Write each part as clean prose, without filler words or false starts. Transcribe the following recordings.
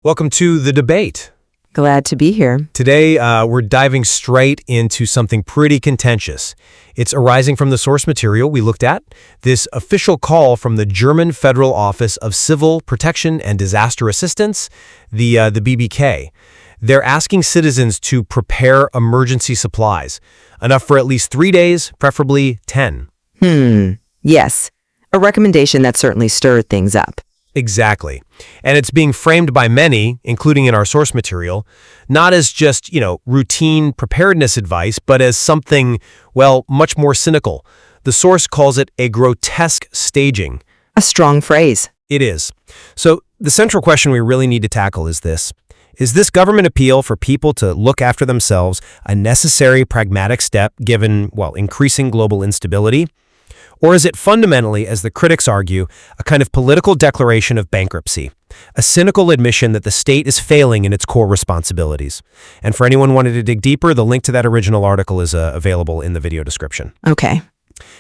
Welcome to The Debate. Glad to be here. Today, we're diving straight into something pretty contentious. It's arising from the source material we looked at, this official call from the German Federal Office of Civil Protection and Disaster Assistance, the BBK. They're asking citizens to prepare emergency supplies, enough for at least 3 days, preferably 10. Yes. A recommendation that certainly stirred things up. Exactly. And it's being framed by many, including in our source material, not as just, routine preparedness advice, but as something, well, much more cynical. The source calls it a grotesque staging. A strong phrase. It is. So the central question we really need to tackle is this. Is this government appeal for people to look after themselves a necessary pragmatic step given, increasing global instability? Or is it fundamentally, as the critics argue, a kind of political declaration of bankruptcy, a cynical admission that the state is failing in its core responsibilities? And for anyone wanting to dig deeper, the link to that original article is available in the video description. Okay.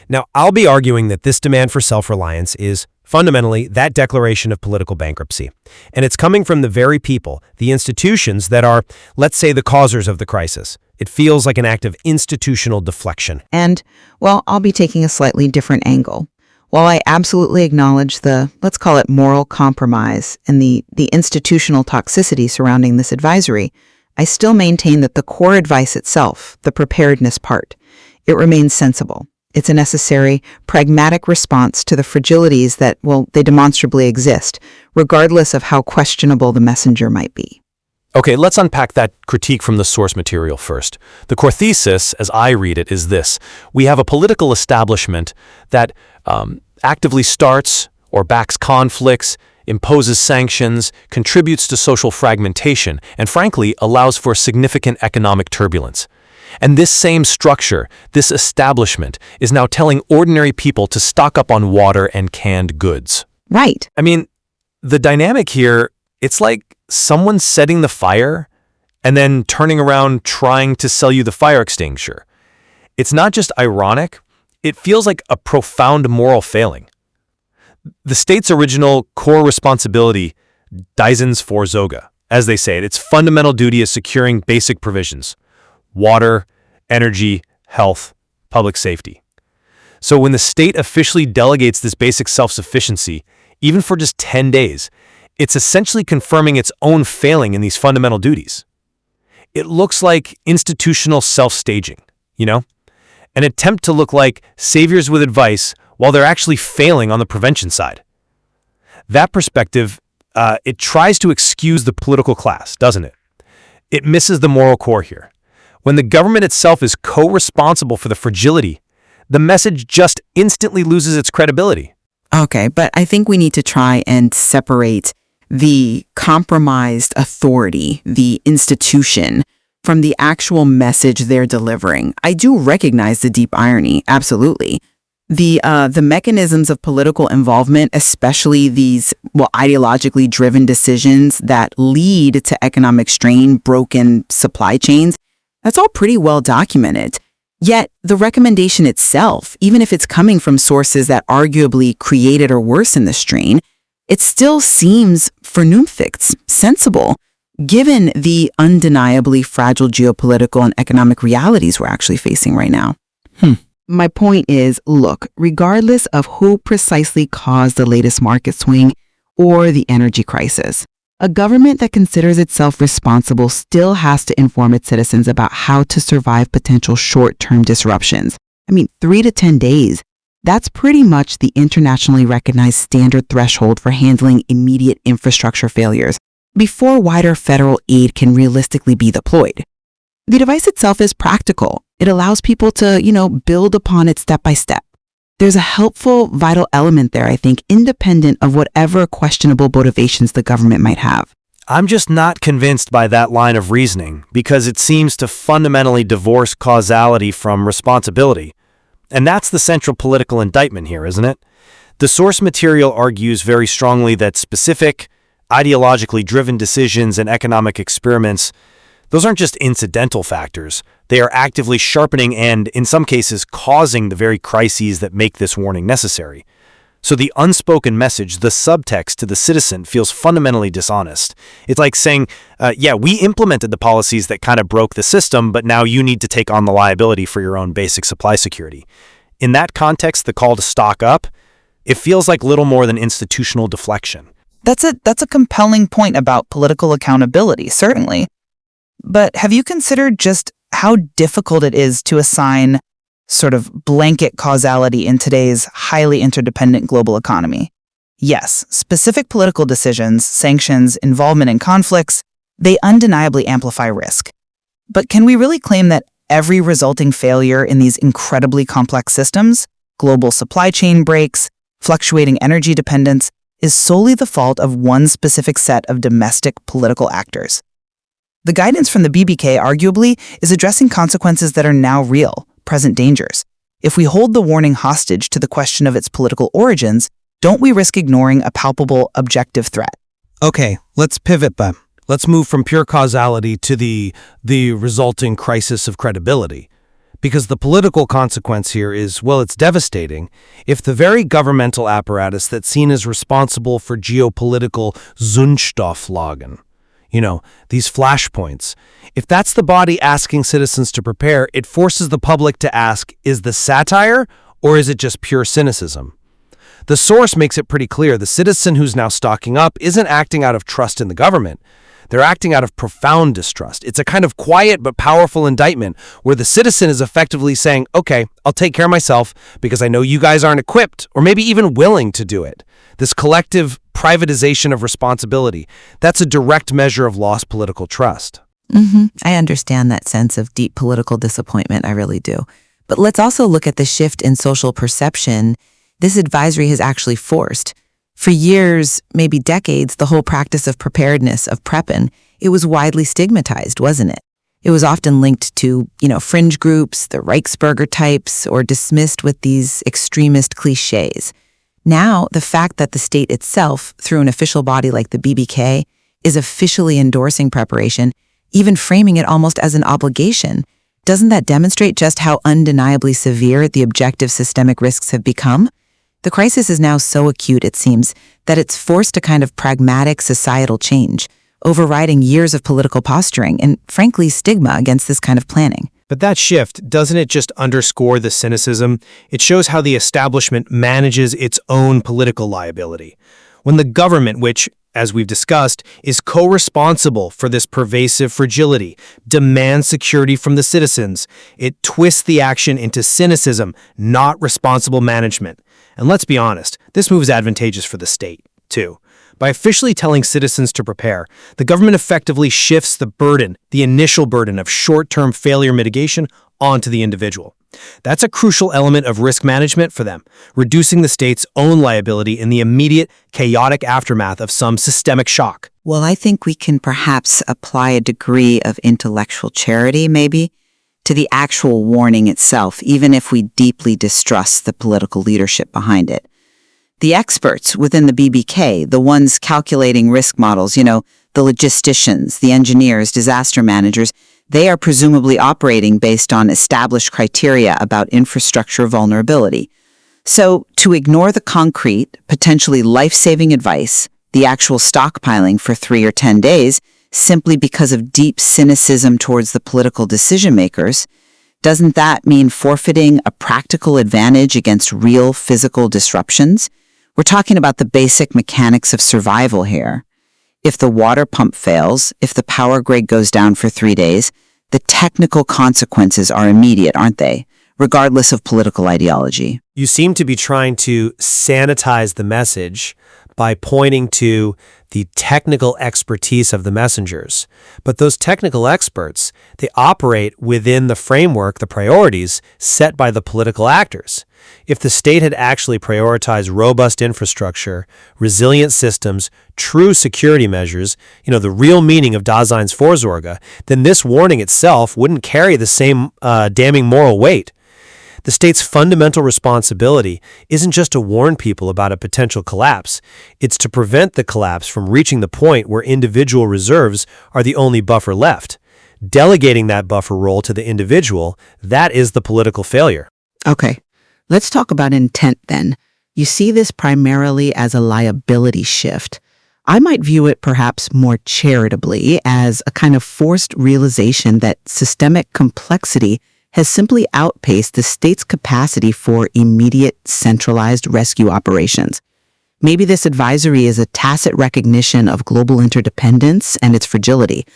Now, I'll be arguing that this demand for self-reliance is fundamentally that declaration of political bankruptcy. And it's coming from the very people, the institutions that are, let's say, the causers of the crisis. It feels like an act of institutional deflection. And, I'll be taking a slightly different angle. While I absolutely acknowledge the, let's call it moral compromise and the institutional toxicity surrounding this advisory, I still maintain that the core advice itself, the preparedness part, it remains sensible. It's a necessary, pragmatic response to the fragilities that, they demonstrably exist, regardless of how questionable the messenger might be. Okay, let's unpack that critique from the source material first. The core thesis, as I read it, is this. We have a political establishment that actively starts or backs conflicts, imposes sanctions, contributes to social fragmentation, and frankly, allows for significant economic turbulence. And this same structure, this establishment, is now telling ordinary people to stock up on water and canned goods. Right. I mean, the dynamic here, it's like someone setting the fire and then turning around trying to sell you the fire extinguisher. It's not just ironic, it feels like a profound moral failing. The state's original core responsibility, Daseinsvorsorge, as they say it, its fundamental duty is securing basic provisions. Water, energy, health, public safety. So when the state officially delegates this basic self-sufficiency, even for just 10 days, it's essentially confirming its own failing in these fundamental duties. It looks like institutional self-staging, an attempt to look like saviors with advice while they're actually failing on the prevention side. That perspective, it tries to excuse the political class, doesn't it? It misses the moral core here. When the government itself is co-responsible for the fragility, the message just instantly loses its credibility. Okay, but I think we need to try and separate the compromised authority, the institution, from the actual message they're delivering. I do recognize the deep irony, absolutely. The mechanisms of political involvement, especially these, ideologically driven decisions that lead to economic strain, broken supply chains, that's all pretty well documented. Yet the recommendation itself, even if it's coming from sources that arguably created or worsened the strain, it still seems vernünftig, sensible, given the undeniably fragile geopolitical and economic realities we're actually facing right now. My point is, look, regardless of who precisely caused the latest market swing or the energy crisis, a government that considers itself responsible still has to inform its citizens about how to survive potential short-term disruptions. 3 to 10 days. That's pretty much the internationally recognized standard threshold for handling immediate infrastructure failures before wider federal aid can realistically be deployed. The device itself is practical. It allows people to, build upon it step by step. There's a helpful, vital element there, I think, independent of whatever questionable motivations the government might have. I'm just not convinced by that line of reasoning because it seems to fundamentally divorce causality from responsibility. And that's the central political indictment here, isn't it? The source material argues very strongly that specific, ideologically driven decisions and economic experiments, those aren't just incidental factors. They are actively sharpening and, in some cases, causing the very crises that make this warning necessary. So the unspoken message, the subtext to the citizen, feels fundamentally dishonest. It's like saying, yeah, we implemented the policies that kind of broke the system, but now you need to take on the liability for your own basic supply security. In that context, the call to stock up, it feels like little more than institutional deflection. That's a compelling point about political accountability, certainly. But have you considered just how difficult it is to assign sort of blanket causality in today's highly interdependent global economy? Yes, specific political decisions, sanctions, involvement in conflicts, they undeniably amplify risk. But can we really claim that every resulting failure in these incredibly complex systems, global supply chain breaks, fluctuating energy dependence, is solely the fault of one specific set of domestic political actors? The guidance from the BBK arguably is addressing consequences that are now real, present dangers. If we hold the warning hostage to the question of its political origins, don't we risk ignoring a palpable, objective threat? Okay, let's pivot, but let's move from pure causality to the resulting crisis of credibility. Because the political consequence here is, well, it's devastating. If the very governmental apparatus that's seen as responsible for geopolitical Zündstofflagen, these flashpoints, if that's the body asking citizens to prepare, it forces the public to ask, is this satire or is it just pure cynicism? The source makes it pretty clear the citizen who's now stocking up isn't acting out of trust in the government. They're acting out of profound distrust. It's a kind of quiet but powerful indictment where the citizen is effectively saying, okay, I'll take care of myself because I know you guys aren't equipped or maybe even willing to do it. This collective privatization of responsibility, that's a direct measure of lost political trust. I understand that sense of deep political disappointment, I really do. But let's also look at the shift in social perception this advisory has actually forced. For years, maybe decades, the whole practice of preparedness, of preppin', it was widely stigmatized, wasn't it? It was often linked to, fringe groups, the Reichsbürger types, or dismissed with these extremist cliches. Now, the fact that the state itself, through an official body like the BBK, is officially endorsing preparation, even framing it almost as an obligation, doesn't that demonstrate just how undeniably severe the objective systemic risks have become? The crisis is now so acute, it seems, that it's forced a kind of pragmatic societal change, overriding years of political posturing and, frankly, stigma against this kind of planning. But that shift, doesn't it just underscore the cynicism? It shows how the establishment manages its own political liability. When the government, which, as we've discussed, is co-responsible for this pervasive fragility, demands security from the citizens, it twists the action into cynicism, not responsible management. And let's be honest, this move is advantageous for the state, too. By officially telling citizens to prepare, the government effectively shifts the burden, the initial burden of short-term failure mitigation, onto the individual. That's a crucial element of risk management for them, reducing the state's own liability in the immediate, chaotic aftermath of some systemic shock. Well, I think we can perhaps apply a degree of intellectual charity, maybe, to the actual warning itself, even if we deeply distrust the political leadership behind it. The experts within the BBK, the ones calculating risk models, the logisticians, the engineers, disaster managers, they are presumably operating based on established criteria about infrastructure vulnerability. So, to ignore the concrete, potentially life-saving advice, the actual stockpiling for 3 or 10 days, simply because of deep cynicism towards the political decision-makers, doesn't that mean forfeiting a practical advantage against real physical disruptions? We're talking about the basic mechanics of survival here. If the water pump fails, if the power grid goes down for 3 days, the technical consequences are immediate, aren't they? Regardless of political ideology. You seem to be trying to sanitize the message by pointing to the technical expertise of the messengers. But those technical experts, they operate within the framework, the priorities set by the political actors. If the state had actually prioritized robust infrastructure, resilient systems, true security measures, the real meaning of Daseinsvorsorge, then this warning itself wouldn't carry the same damning moral weight. The state's fundamental responsibility isn't just to warn people about a potential collapse. It's to prevent the collapse from reaching the point where individual reserves are the only buffer left. Delegating that buffer role to the individual, that is the political failure. Okay, let's talk about intent then. You see this primarily as a liability shift. I might view it perhaps more charitably as a kind of forced realization that systemic complexity has simply outpaced the state's capacity for immediate centralized rescue operations. Maybe this advisory is a tacit recognition of global interdependence and its fragility.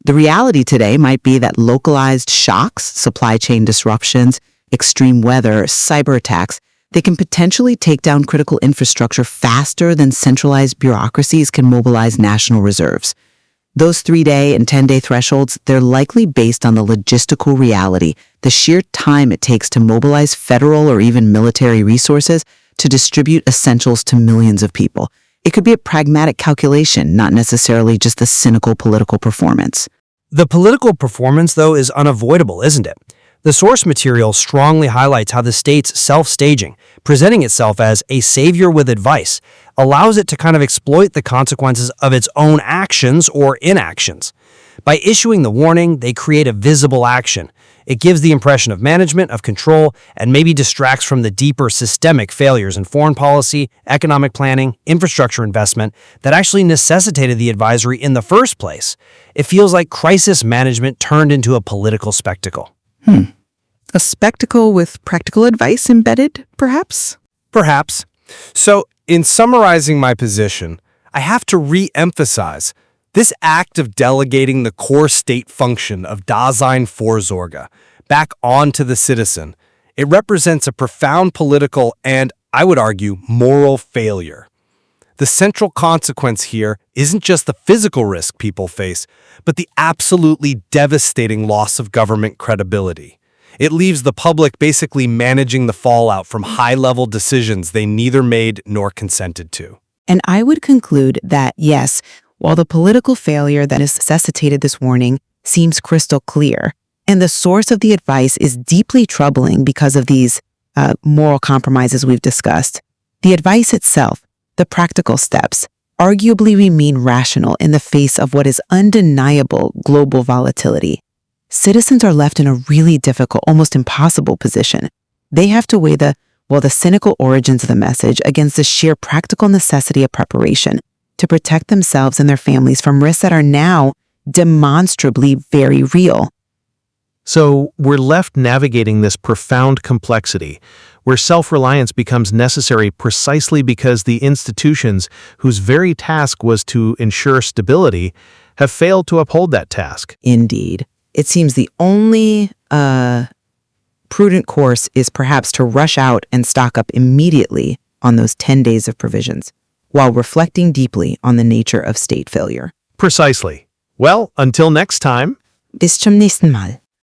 The reality today might be that localized shocks, supply chain disruptions, extreme weather, cyber attacks, they can potentially take down critical infrastructure faster than centralized bureaucracies can mobilize national reserves. Those 3-day and 10-day thresholds, they're likely based on the logistical reality, the sheer time it takes to mobilize federal or even military resources to distribute essentials to millions of people. It could be a pragmatic calculation, not necessarily just a cynical political performance. The political performance, though, is unavoidable, isn't it? The source material strongly highlights how the state's self-staging, presenting itself as a savior with advice, allows it to kind of exploit the consequences of its own actions or inactions. By issuing the warning, they create a visible action. It gives the impression of management, of control, and maybe distracts from the deeper systemic failures in foreign policy, economic planning, infrastructure investment that actually necessitated the advisory in the first place. It feels like crisis management turned into a political spectacle. A spectacle with practical advice embedded, perhaps? Perhaps. So, in summarizing my position, I have to re-emphasize this act of delegating the core state function of Daseinvorsorge back onto the citizen. It represents a profound political and, I would argue, moral failure. The central consequence here isn't just the physical risk people face, but the absolutely devastating loss of government credibility. It leaves the public basically managing the fallout from high-level decisions they neither made nor consented to. And I would conclude that, yes, while the political failure that necessitated this warning seems crystal clear, and the source of the advice is deeply troubling because of these moral compromises we've discussed, the advice itself, the practical steps, arguably remain rational in the face of what is undeniable global volatility. Citizens are left in a really difficult, almost impossible position. They have to weigh the cynical origins of the message against the sheer practical necessity of preparation to protect themselves and their families from risks that are now demonstrably very real. So we're left navigating this profound complexity, where self-reliance becomes necessary precisely because the institutions whose very task was to ensure stability have failed to uphold that task. Indeed. It seems the only prudent course is perhaps to rush out and stock up immediately on those 10 days of provisions, while reflecting deeply on the nature of state failure. Precisely. Well, until next time. Bis zum nächsten Mal.